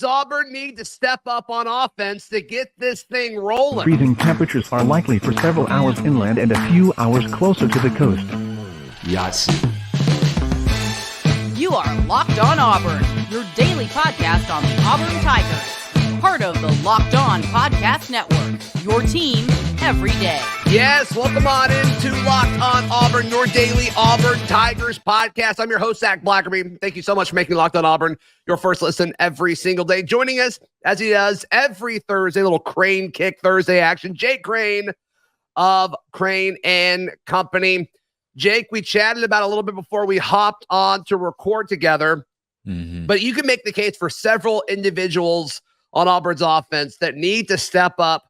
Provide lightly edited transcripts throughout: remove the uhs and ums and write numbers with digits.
does Auburn need to step up on offense to get this thing rolling? Freezing temperatures are likely for several hours inland and a few hours closer to the coast. Yes. You are Locked On Auburn, your daily podcast on the Auburn Tigers. Part of the Locked On Podcast Network, your team every day. Yes, welcome on into Locked On Auburn, your daily Auburn Tigers podcast. I'm your host, Zac Blackerby. Thank you so much for making Locked On Auburn your first listen every single day. Joining us, as he does every Thursday, little Crain kick Thursday action, Jake Crain of Crain and Company. Jake, we chatted about a little bit before we hopped on to record together, but you can make the case for several individuals on Auburn's offense that need to step up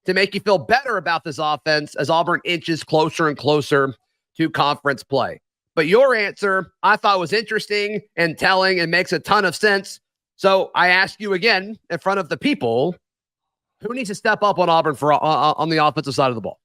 to make you feel better about this offense as Auburn inches closer and closer to conference play. But your answer, I thought, was interesting and telling and makes a ton of sense. So I ask you again in front of the people, who needs to step up on Auburn for on the offensive side of the ball?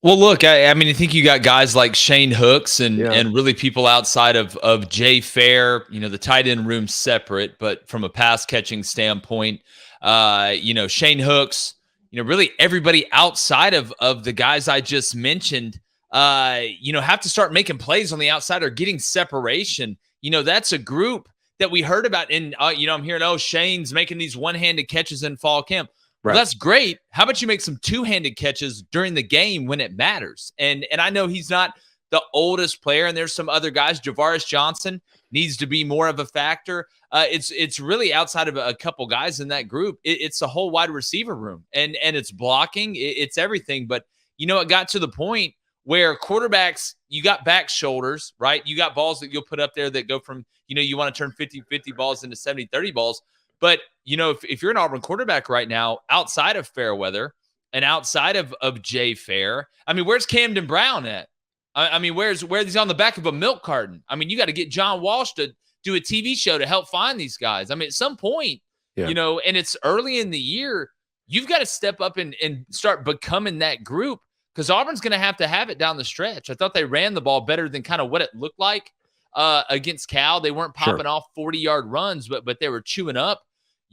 Well, look, I mean, I think you got guys like Shane Hooks and really people outside of Jay Fair. You know, the tight end room's separate, but from a pass catching standpoint, Shane Hooks, really everybody outside of the guys I just mentioned, have to start making plays on the outside or getting separation. That's a group that we heard about in, I'm hearing, Shane's making these one-handed catches in fall camp. Right. Well, that's great. How about you make some two-handed catches during the game when it matters? And I know he's not the oldest player, and there's some other guys. Javaris Johnson needs to be more of a factor. It's really outside of a couple guys in that group. It's the whole wide receiver room, and it's blocking. It's everything. But, it got to the point where quarterbacks, you got back shoulders, right? You got balls that you'll put up there that go from, you want to turn 50-50 balls into 70-30 balls. But, if you're an Auburn quarterback right now, outside of Fairweather and outside of Jay Fair, I mean, where's Camden Brown at? I mean, where he's on the back of a milk carton? I mean, you got to get John Walsh to do a TV show to help find these guys. I mean, at some point, and it's early in the year, you've got to step up and start becoming that group because Auburn's going to have it down the stretch. I thought they ran the ball better than kind of what it looked like against Cal. They weren't popping off 40-yard runs, but they were chewing up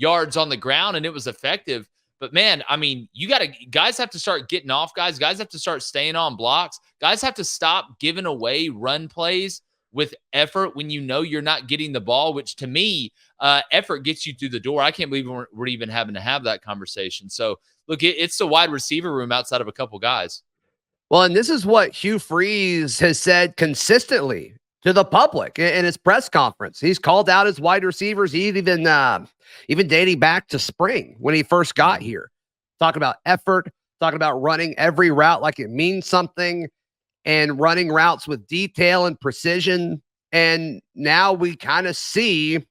yards on the ground, and it was effective. But, man, I mean, guys have to start getting off guys. Guys have to start staying on blocks. Guys have to stop giving away run plays with effort when you're not getting the ball, which to me, effort gets you through the door. I can't believe we're even having to have that conversation. So, look, it's the wide receiver room outside of a couple guys. Well, and this is what Hugh Freeze has said consistently to the public in his press conference. He's called out his wide receivers, even dating back to spring when he first got here. Talking about effort, talking about running every route like it means something, and running routes with detail and precision. And now we kind of see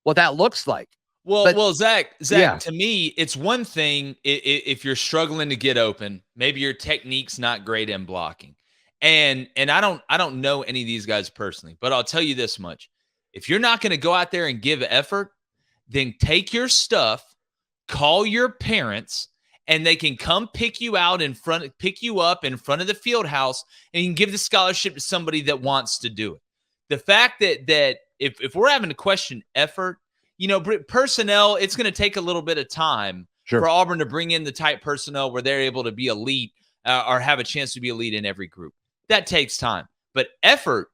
what that looks like. Well, Zach, to me, it's one thing if you're struggling to get open, maybe your technique's not great in blocking. And I don't know any of these guys personally, but I'll tell you this much. If you're not going to go out there and give effort, then take your stuff, call your parents, and they can come pick you up in front of the field house, and you can give the scholarship to somebody that wants to do it. The fact that if we're having to question effort, personnel, it's going to take a little bit of time for Auburn to bring in the type personnel where they're able to be elite or have a chance to be elite in every group. That takes time. But effort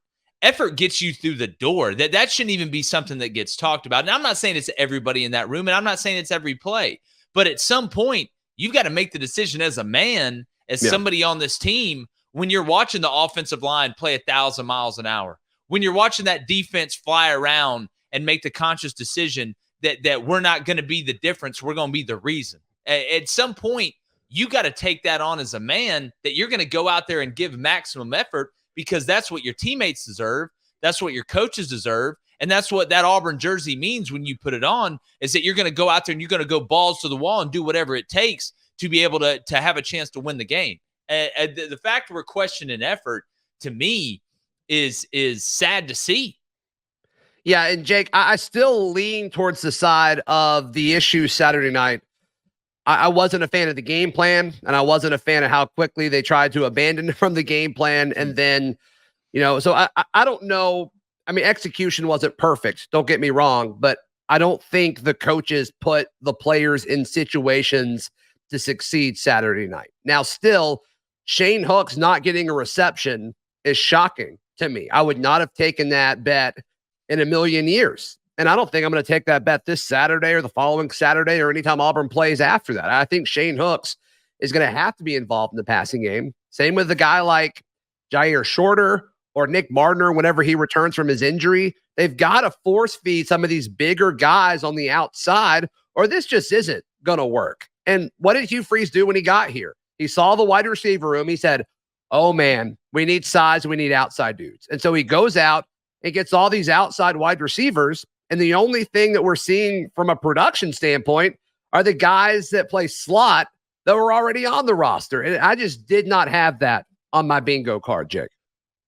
gets you through the door. That shouldn't even be something that gets talked about. And I'm not saying it's everybody in that room, and I'm not saying it's every play. But at some point, you've got to make the decision as a man, as somebody on this team, when you're watching the offensive line play 1,000 miles an hour, when you're watching that defense fly around and make the conscious decision that we're not going to be the difference, we're going to be the reason. At some point, you got to take that on as a man, that you're going to go out there and give maximum effort because that's what your teammates deserve. That's what your coaches deserve. And that's what that Auburn jersey means when you put it on, is that you're going to go out there and you're going to go balls to the wall and do whatever it takes to be able to have a chance to win the game. The fact we're questioning effort, to me, is sad to see. Yeah, and Jake, I still lean towards the side of the issue Saturday night. I wasn't a fan of the game plan, and I wasn't a fan of how quickly they tried to abandon from the game plan. And then, so I don't know. I mean, execution wasn't perfect. Don't get me wrong, but I don't think the coaches put the players in situations to succeed Saturday night. Now, still, Shane Hook's not getting a reception is shocking to me. I would not have taken that bet in a million years. And I don't think I'm going to take that bet this Saturday or the following Saturday or anytime Auburn plays after that. I think Shane Hooks is going to have to be involved in the passing game. Same with a guy like Jair Shorter or Nick Mardner whenever he returns from his injury. They've got to force feed some of these bigger guys on the outside, or this just isn't going to work. And what did Hugh Freeze do when he got here? He saw the wide receiver room. He said, oh, man, we need size. We need outside dudes. And so he goes out and gets all these outside wide receivers. And the only thing that we're seeing from a production standpoint are the guys that play slot that were already on the roster. And I just did not have that on my bingo card, Jake.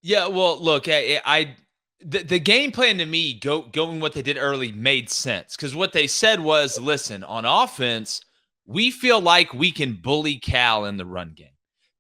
Yeah, well, look, the game plan to me, going what they did early, made sense. Because what they said was, listen, on offense, we feel like we can bully Cal in the run game.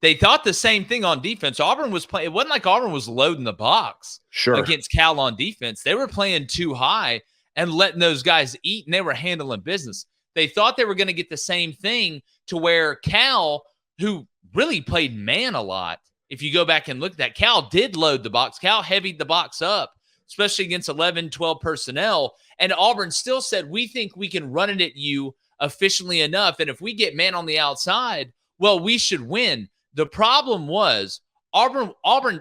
They thought the same thing on defense. Auburn was playing. It wasn't like Auburn was loading the box against Cal on defense. They were playing too high and letting those guys eat, and they were handling business. They thought they were going to get the same thing to where Cal, who really played man a lot, if you go back and look at that, Cal did load the box. Cal heavied the box up, especially against 11, 12 personnel. And Auburn still said, we think we can run it at you efficiently enough. And if we get man on the outside, well, we should win. The problem was Auburn,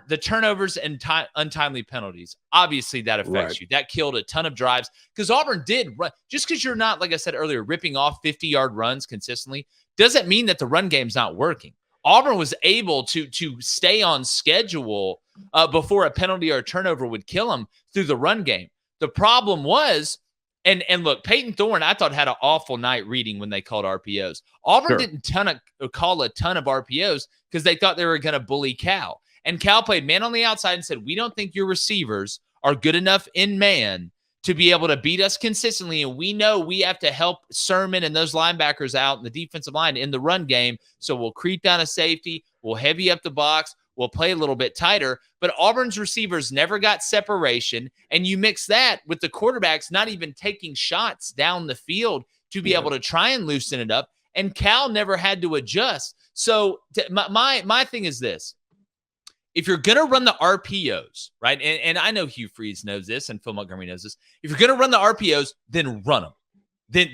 the turnovers and untimely penalties. Obviously, that affects you. That killed a ton of drives because Auburn did run. Just because you're not, like I said earlier, ripping off 50-yard runs consistently doesn't mean that the run game's not working. Auburn was able to stay on schedule before a penalty or a turnover would kill them through the run game. The problem was, and look, Peyton Thorne, I thought had an awful night reading when they called RPOs. Auburn didn't call a ton of RPOs because they thought they were going to bully Cal. And Cal played man on the outside and said, we don't think your receivers are good enough in man to be able to beat us consistently. And we know we have to help Sermon and those linebackers out in the defensive line in the run game. So we'll creep down a safety. We'll heavy up the box. We'll play a little bit tighter. But Auburn's receivers never got separation. And you mix that with the quarterbacks not even taking shots down the field to be able to try and loosen it up. And Cal never had to adjust. So my thing is this. If you're going to run the RPOs, right, and I know Hugh Freeze knows this and Phil Montgomery knows this. If you're going to run the RPOs, then run them.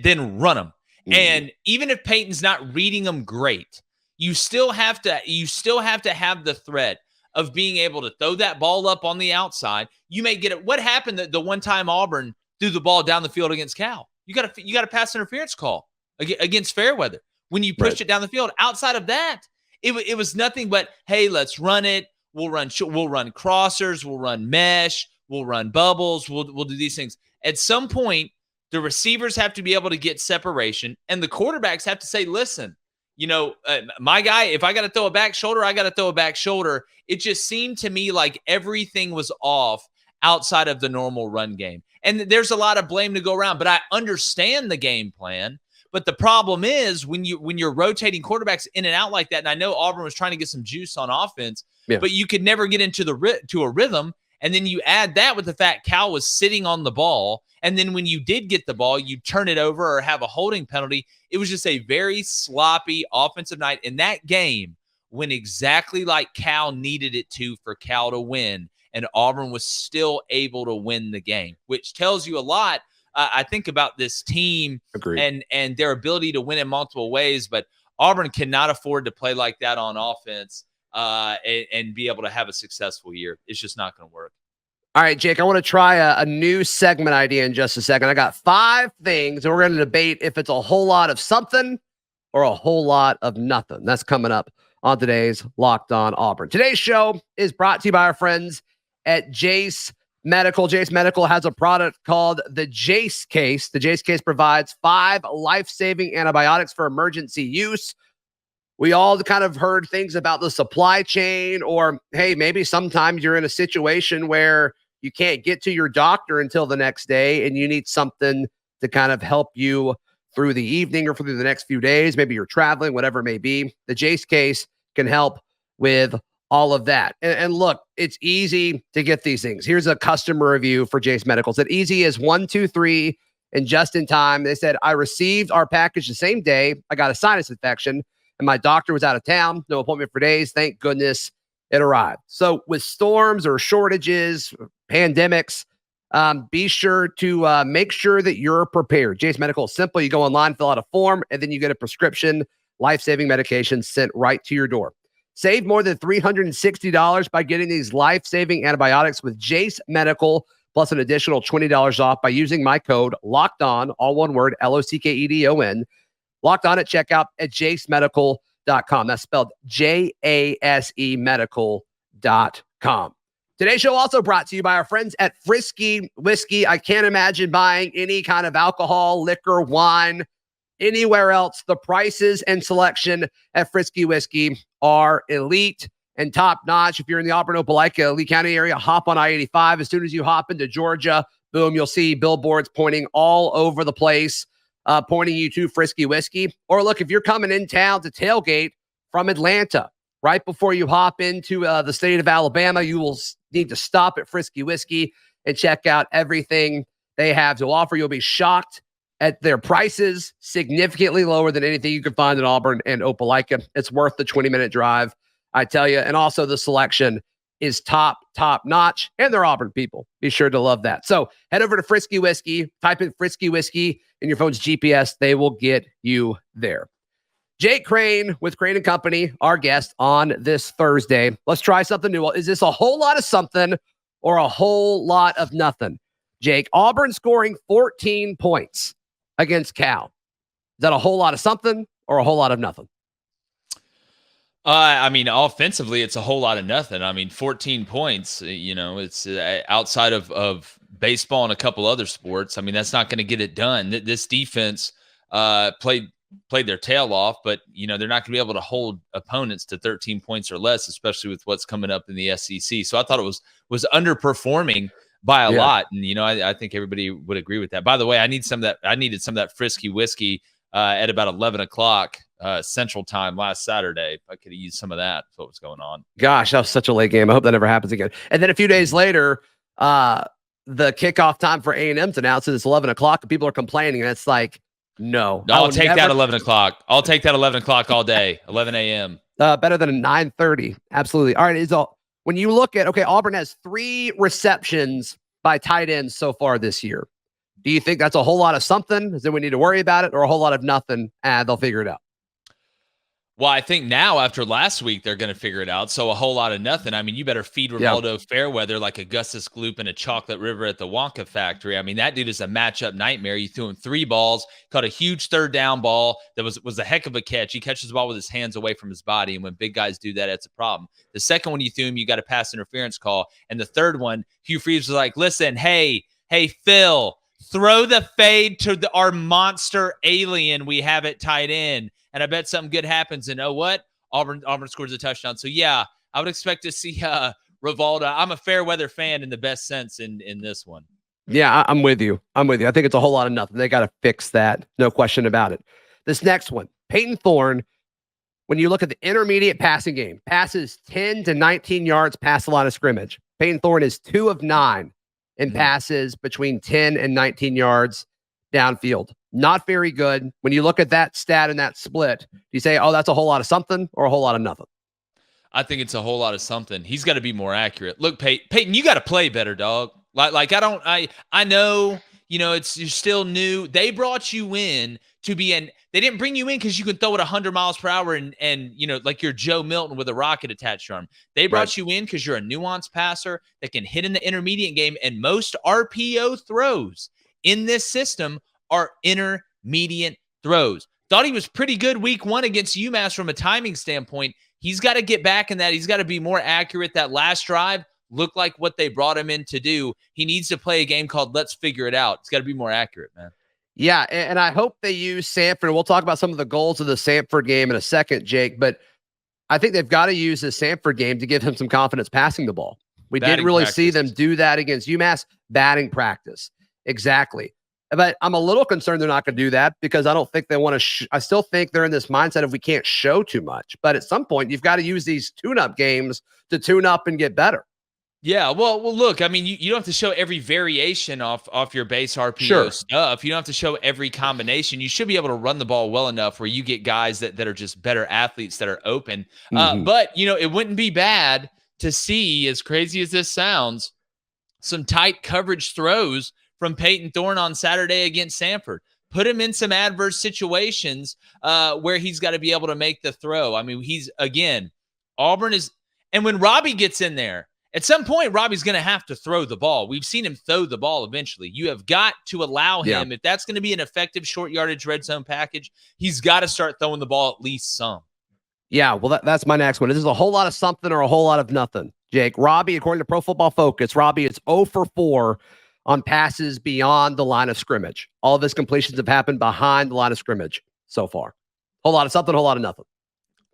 Then run them. Mm-hmm. And even if Peyton's not reading them great, you still have to have the threat of being able to throw that ball up on the outside. You may get it. What happened the one time Auburn threw the ball down the field against Cal? You got a pass interference call against Fairweather when you pushed it down the field. Outside of that, it was nothing but, hey, let's run it. We'll run crossers. We'll run mesh. We'll run bubbles. We'll do these things. At some point, the receivers have to be able to get separation, and the quarterbacks have to say, listen, my guy, if I got to throw a back shoulder, I got to throw a back shoulder. It just seemed to me like everything was off outside of the normal run game. And there's a lot of blame to go around, but I understand the game plan. But the problem is when you're rotating quarterbacks in and out like that, and I know Auburn was trying to get some juice on offense, but you could never get into a rhythm. And then you add that with the fact Cal was sitting on the ball. And then when you did get the ball, you turn it over or have a holding penalty. It was just a very sloppy offensive night. And that game went exactly like Cal needed it to for Cal to win. And Auburn was still able to win the game, which tells you a lot. I think about this team and their ability to win in multiple ways, but Auburn cannot afford to play like that on offense and be able to have a successful year. It's just not going to work. All right, Jake, I want to try a new segment idea in just a second. I got 5 things, and we're going to debate if it's a whole lot of something or a whole lot of nothing. That's coming up on today's Locked On Auburn. Today's show is brought to you by our friends at Jace Medical. Jace Medical has a product called the Jace Case. The Jace Case provides 5 life-saving antibiotics for emergency use. We all kind of heard things about the supply chain, or, hey, maybe sometimes you're in a situation where you can't get to your doctor until the next day and you need something to kind of help you through the evening or through the next few days. Maybe you're traveling, whatever it may be. The Jace Case can help with all of that. And look, it's easy to get these things. Here's a customer review for Jace Medical. It's easy as 1, 2, 3. And just in time, they said, I received our package the same day. I got a sinus infection and my doctor was out of town. No appointment for days. Thank goodness it arrived. So with storms or shortages, pandemics, be sure to make sure that you're prepared. Jace Medical is simple. You go online, fill out a form, and then you get a prescription, life-saving medication sent right to your door. Save more than $360 by getting these life-saving antibiotics with Jace Medical, plus an additional $20 off by using my code LOCKEDON, all one word, LOCKEDON, locked on at checkout at JaceMedical.com. That's spelled JASE medical.com. Today's show also brought to you by our friends at Frisky Whiskey. I can't imagine buying any kind of alcohol, liquor, wine, anywhere else. The prices and selection at Frisky Whiskey are elite and top-notch. If you're in the Auburn, Opelika, Lee County area, hop on I-85. As soon as you hop into Georgia, boom, you'll see billboards pointing all over the place, pointing you to Frisky Whiskey. Or look, if you're coming in town to tailgate from Atlanta, right before you hop into the state of Alabama, you will need to stop at Frisky Whiskey and check out everything they have to offer. You'll be shocked at their prices, significantly lower than anything you can find in Auburn and Opelika. It's worth the 20-minute drive, I tell you. And also the selection is top notch, and they're Auburn people. Be sure to love that. So head over to Frisky Whiskey, type in Frisky Whiskey in your phone's GPS. They will get you there. Jake Crain with Crain and Company, our guest on this Thursday. Let's try something new. Is this a whole lot of something or a whole lot of nothing? Jake, Auburn scoring 14 points against Cal. Is that a whole lot of something or a whole lot of nothing? I mean, offensively, it's a whole lot of nothing. I mean, 14 points, it's outside of baseball and a couple other sports. I mean, that's not going to get it done. This defense played their tail off, but, they're not going to be able to hold opponents to 13 points or less, especially with what's coming up in the SEC. So I thought it was underperforming by a lot. And, I think everybody would agree with that. By the way, I needed some of that Frisky Whiskey at about 11 o'clock Central Time last Saturday. I could have used some of that. That's what was going on. Gosh, that was such a late game. I hope that never happens again. And then a few days later, the kickoff time for A&M's announced it's 11 o'clock, and people are complaining. And it's like, no. I'll take that 11 o'clock. I'll take that 11 o'clock all day, 11 a.m. Better than 9:30. Absolutely. All right. When you look at, Auburn has 3 receptions by tight ends so far this year. Do you think that's a whole lot of something? Is that we need to worry about it, or a whole lot of nothing? They'll figure it out. Well, I think now after last week, they're going to figure it out. So a whole lot of nothing. I mean, you better feed Rivaldo Fairweather like Augustus Gloop in a chocolate river at the Wonka factory. I mean, that dude is a matchup nightmare. You threw him 3 balls, caught a huge third down ball that was a heck of a catch. He catches the ball with his hands away from his body. And when big guys do that, it's a problem. The second one you threw him, you got a pass interference call. And the third one, Hugh Freeze was like, listen, hey, Phil, throw the fade to our monster alien we have at tight end. And I bet something good happens. And what? Auburn scores a touchdown. So, yeah, I would expect to see Rivaldo. I'm a Fairweather fan in the best sense in this one. Yeah, I'm with you. I think it's a whole lot of nothing. They got to fix that. No question about it. This next one, Peyton Thorne, when you look at the intermediate passing game, passes 10 to 19 yards past the line of scrimmage. Peyton Thorne is 2 of 9 in passes between 10 and 19 yards downfield. Not very good. When you look at that stat and that split, do you say, that's a whole lot of something or a whole lot of nothing? I think it's a whole lot of something. He's got to be more accurate. Look, Peyton, you got to play better, dog. I know, you're still new. They brought you in to be they didn't bring you in because you can throw it 100 miles per hour and like you're Joe Milton with a rocket attached to him. They brought you in because you're a nuanced passer that can hit in the intermediate game, and most RPO throws in this system are intermediate throws. Thought he was pretty good week 1 against UMass from a timing standpoint. He's got to get back in that. He's got to be more accurate. That last drive looked like what they brought him in to do. He needs to play a game called Let's Figure It Out. It's got to be more accurate, man. Yeah, and I hope they use Samford. We'll talk about some of the goals of the Samford game in a second, Jake, but I think they've got to use the Samford game to give him some confidence passing the ball. We didn't really see them do that against UMass. Batting practice. Exactly. But I'm a little concerned they're not going to do that because I don't think they want to. I still think they're in this mindset of we can't show too much. But at some point, you've got to use these tune-up games to tune up and get better. Yeah, well, look, I mean, you don't have to show every variation off your base RPO stuff. You don't have to show every combination. You should be able to run the ball well enough where you get guys that are just better athletes that are open. But, it wouldn't be bad to see, as crazy as this sounds, some tight coverage throws from Peyton Thorne on Saturday against Samford. Put him in some adverse situations where he's got to be able to make the throw. I mean, Auburn is, and when Robbie gets in there, at some point, Robbie's going to have to throw the ball. We've seen him throw the ball eventually. You have got to allow him, if that's going to be an effective short yardage red zone package, he's got to start throwing the ball at least some. Yeah, well, that's my next one. This is a whole lot of something or a whole lot of nothing. Jake, Robbie, according to Pro Football Focus, Robbie is 0 for 4 on passes beyond the line of scrimmage. All of his completions have happened behind the line of scrimmage so far. Whole lot of something, whole lot of nothing.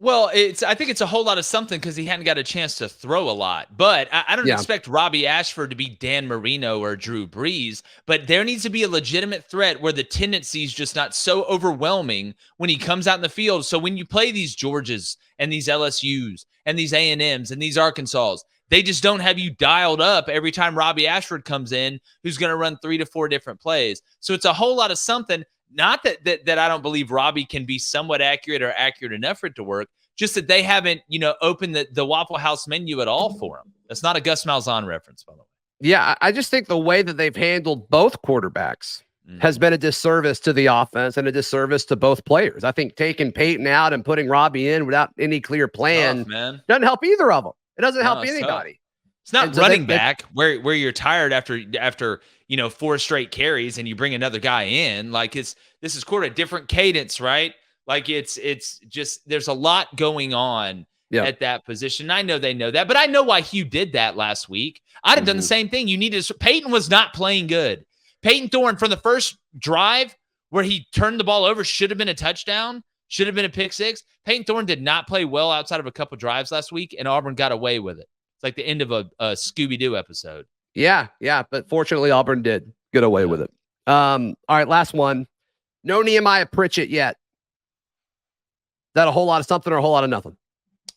Well, I think it's a whole lot of something because he hadn't got a chance to throw a lot. But I don't expect Robbie Ashford to be Dan Marino or Drew Brees. But there needs to be a legitimate threat where the tendency is just not so overwhelming when he comes out in the field. So when you play these Georgias and these LSUs and these A&Ms and these Arkansas, they just don't have you dialed up every time Robbie Ashford comes in, who's going to run 3 to 4 different plays. So it's a whole lot of something. Not that I don't believe Robbie can be somewhat accurate or accurate enough for it to work, just that they haven't, opened the Waffle House menu at all for him. That's not a Gus Malzahn reference, by the way. Yeah, I just think the way that they've handled both quarterbacks has been a disservice to the offense and a disservice to both players. I think taking Peyton out and putting Robbie in without any clear plan doesn't help either of them. It doesn't help anybody. Tough. It's not running back where you're tired after 4 straight carries and you bring another guy in. Like this is a different cadence, right? Like it's just there's a lot going on at that position. I know they know that, but I know why Hugh did that last week. I'd have done the same thing. Peyton was not playing good. Peyton Thorne from the first drive where he turned the ball over should have been a touchdown, should have been a pick six. Peyton Thorne did not play well outside of a couple drives last week, and Auburn got away with it. It's like the end of a Scooby-Doo episode. Yeah, but fortunately Auburn did get away with it. All right, last one. No Nehemiah Pritchett yet. Is that a whole lot of something or a whole lot of nothing?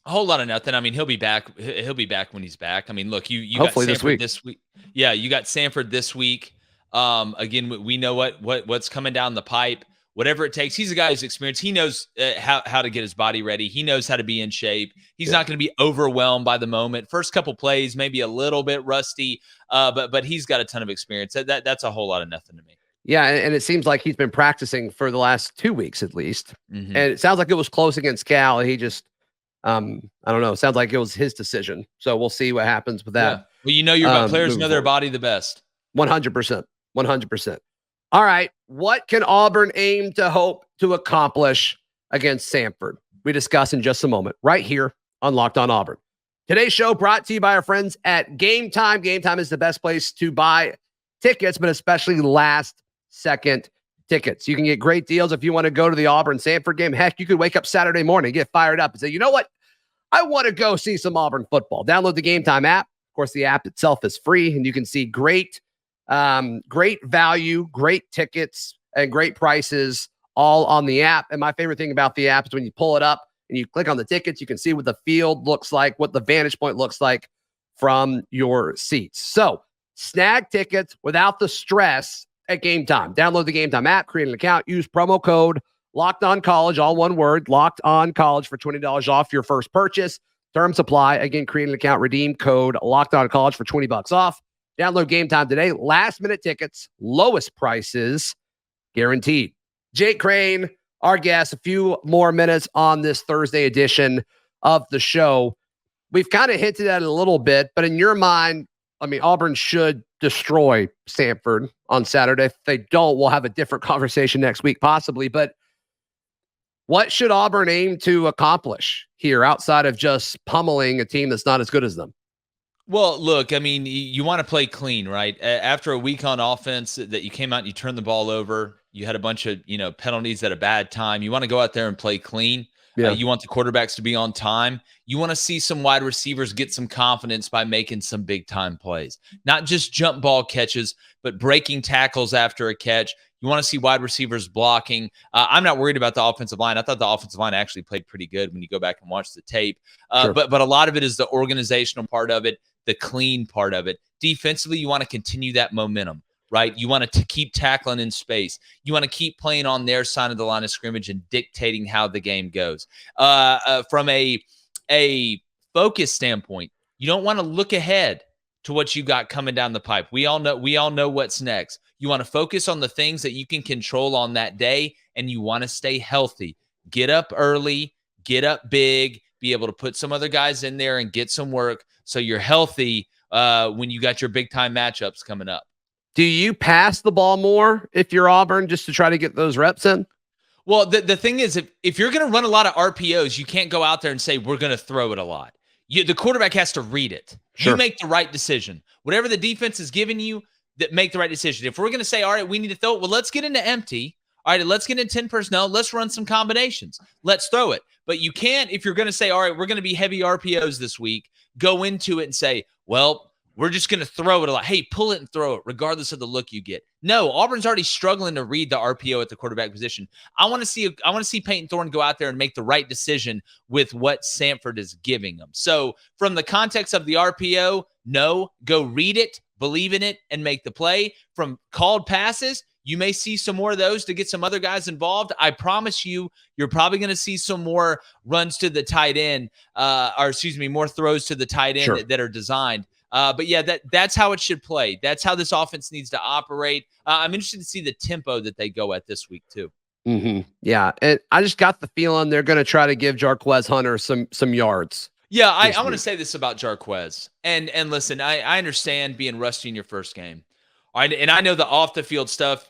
A whole lot of nothing. I mean, he'll be back. He'll be back when he's back. I mean, look, you hopefully got Samford this week. Yeah, you got Samford this week. Again, we know what's coming down the pipe. Whatever it takes. He's a guy who's experienced. He knows how to get his body ready. He knows how to be in shape. He's not going to be overwhelmed by the moment. First couple plays, maybe a little bit rusty, but he's got a ton of experience. That's a whole lot of nothing to me. Yeah, and it seems like he's been practicing for the last 2 weeks at least. And it sounds like it was close against Cal. He just, I don't know. It sounds like it was his decision. So we'll see what happens with that. Yeah. Well, your players know their body the best. 100%. 100%. All right. What can Auburn aim to hope to accomplish against Samford? We discuss in just a moment right here on Locked On Auburn. Today's show brought to you by our friends at Game Time. Game Time is the best place to buy tickets, but especially last-second tickets. You can get great deals if you want to go to the Auburn-Samford game. Heck, you could wake up Saturday morning, get fired up, and say, you know what? I want to go see some Auburn football. Download the Game Time app. Of course, the app itself is free, and you can see great value, great tickets, and great prices all on the app. And my favorite thing about the app is when you pull it up and you click on the tickets, you can see what the field looks like, what the vantage point looks like from your seats. So snag tickets without the stress at Game Time. Download the Game Time app, create an account, use promo code Locked On College, all one word, Locked On College for $20 off your first purchase. Terms apply. Again, create an account, redeem code Locked On College for $20 off. Download Game Time today. Last minute tickets, lowest prices guaranteed. Jake Crain, our guest, a few more minutes on this Thursday edition of the show. We've kind of hinted at it a little bit, but in your mind, I mean, Auburn should destroy Samford on Saturday. If they don't, we'll have a different conversation next week, possibly. But what should Auburn aim to accomplish here outside of just pummeling a team that's not as good as them? Well, look, I mean, you want to play clean, right? After a week on offense that you came out and you turned the ball over, you had a bunch of, penalties at a bad time. You want to go out there and play clean. Yeah. You want the quarterbacks to be on time. You want to see some wide receivers get some confidence by making some big time plays, not just jump ball catches, but breaking tackles after a catch. You want to see wide receivers blocking. I'm not worried about the offensive line. I thought the offensive line actually played pretty good when you go back and watch the tape. Sure. But a lot of it is the organizational part of it. the clean part of it. Defensively, you want to continue that momentum, right? You want to keep tackling in space. You want to keep playing on their side of the line of scrimmage and dictating how the game goes. From a focus standpoint, you don't want to look ahead to what you got coming down the pipe. We all know what's next. You want to focus on the things that you can control on that day, and you want to stay healthy. Get up early, get up big, be able to put some other guys in there and get some work so you're healthy when you got your big-time matchups coming up. Do you pass the ball more if you're Auburn just to try to get those reps in? Well, the thing is, if you're going to run a lot of RPOs, you can't go out there and say, we're going to throw it a lot. The quarterback has to read it. Sure. You make the right decision. Whatever the defense is giving you, make the right decision. If we're going to say, all right, we need to throw it, well, let's get into empty. All right, let's get into 10 personnel. Let's run some combinations. Let's throw it. But you can't, if you're going to say, all right, we're going to be heavy RPOs this week, go into it and say, well, we're just going to throw it a lot. Hey, pull it and throw it, regardless of the look you get. No, Auburn's already struggling to read the RPO at the quarterback position. I want to see Peyton Thorne go out there and make the right decision with what Samford is giving them. So from the context of the RPO, no, go read it, believe in it, and make the play. From called passes, you may see some more of those to get some other guys involved. I promise you're probably going to see some more runs to the tight end, more throws to the tight end that are designed. But yeah, that's how it should play. That's how this offense needs to operate. I'm interested to see the tempo that they go at this week too. Mm-hmm. Yeah, and I just got the feeling they're going to try to give Jarquez Hunter some yards. Yeah, I want to say this about Jarquez. And listen, I understand being rusty in your first game. All right, and I know the off the field stuff.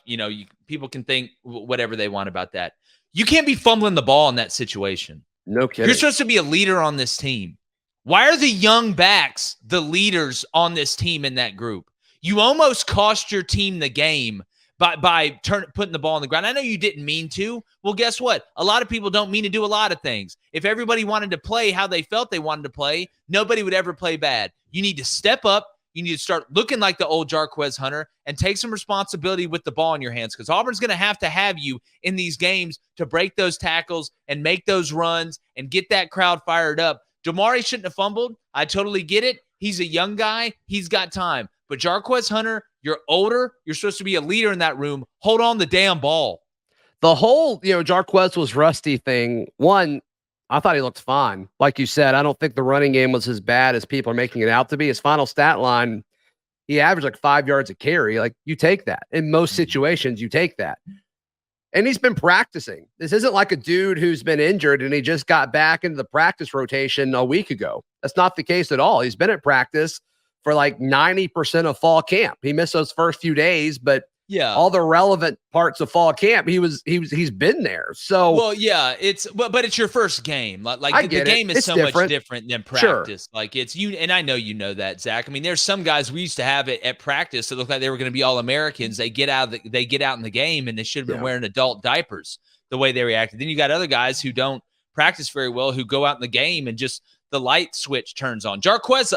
People can think whatever they want about that. You can't be fumbling the ball in that situation. No kidding. You're supposed to be a leader on this team. Why are the young backs the leaders on this team in that group? You almost cost your team the game by putting the ball on the ground. I know you didn't mean to. Well, guess what? A lot of people don't mean to do a lot of things. If everybody wanted to play how they felt they wanted to play, nobody would ever play bad. You need to step up. You need to start looking like the old Jarquez Hunter and take some responsibility with the ball in your hands, because Auburn's going to have you in these games to break those tackles and make those runs and get that crowd fired up. Damari shouldn't have fumbled. I totally get it. He's a young guy. He's got time. But Jarquez Hunter, you're older. You're supposed to be a leader in that room. Hold on the damn ball. The whole, Jarquez was rusty thing. One, I thought he looked fine. Like you said, I don't think the running game was as bad as people are making it out to be. His final stat line, he averaged like 5 yards a carry. Like, you take that. In most situations, you take that. And he's been practicing. This isn't like a dude who's been injured and he just got back into the practice rotation a week ago. That's not the case at all. He's been at practice for like 90% of fall camp. He missed those first few days, but all the relevant parts of fall camp, he's been there. So, well, yeah, but it's your first game. Like the game is so much different than practice. Sure. Like it's you, and I know you know that, Zach. I mean, there's some guys we used to have at practice that looked like they were going to be All-Americans. They get out in the game, and they should have been wearing adult diapers the way they reacted. Then you got other guys who don't practice very well, who go out in the game and just the light switch turns on. Jarquez,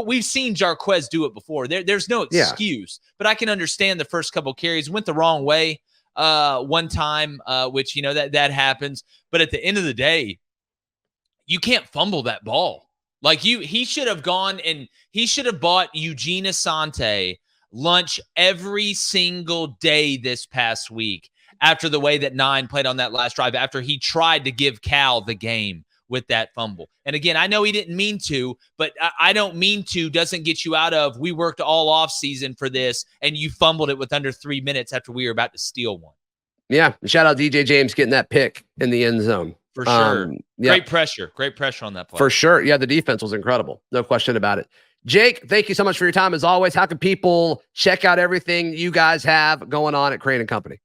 we've seen Jarquez do it before. There's no excuse, but I can understand the first couple carries went the wrong way one time, which, that happens. But at the end of the day, you can't fumble that ball. Like he should have gone and he should have bought Eugene Asante lunch every single day this past week after the way that 9 played on that last drive, after he tried to give Cal the game with that fumble. And again, I know he didn't mean to, but I don't mean to doesn't get you out of, we worked all off season for this and you fumbled it with under 3 minutes after we were about to steal one. Yeah. Shout out DJ James getting that pick in the end zone. For sure. Great pressure on that play. For sure. Yeah. The defense was incredible. No question about it. Jake, thank you so much for your time. As always, how can people check out everything you guys have going on at Crain and Company?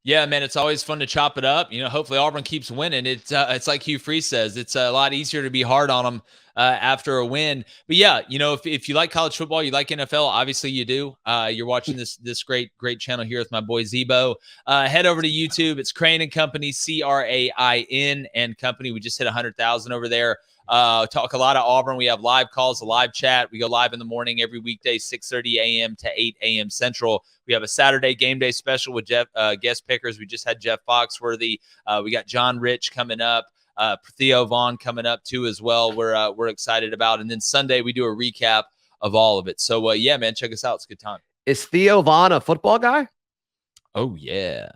Yeah, man, it's always fun to chop it up. Hopefully Auburn keeps winning. It's like Hugh Freeze says, it's a lot easier to be hard on them after a win. But yeah, if you like college football, you like NFL, obviously you do. You're watching this great channel here with my boy Zebo. Head over to YouTube. It's Crain and Company, Crain and Company. We just hit 100,000 over there. Talk a lot of Auburn. We have live calls, a live chat. We go live in the morning every weekday, 6:30 a.m. to 8 a.m. Central. We have a Saturday game day special with Jeff guest pickers. We just had Jeff Foxworthy. We got John Rich coming up. Theo Vaughn coming up too as well. We're excited about. And then Sunday we do a recap all of it. So yeah, man, check us out. It's a good time. Is Theo Vaughn a football guy? Oh yeah.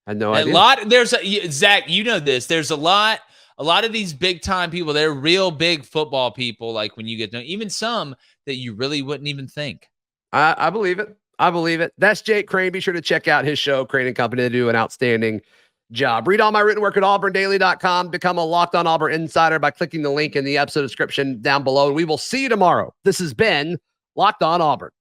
I had no idea. Zach, you know this. There's a lot of these big time people. They're real big football people. Like when you get to know, even some that you really wouldn't even think. I believe it. I believe it. That's Jake Crain. Be sure to check out his show, Crain and Company. They do an outstanding job. Read all my written work at auburndaily.com. Become a Locked On Auburn insider by clicking the link in the episode description down below. And we will see you tomorrow. This has been Locked On Auburn.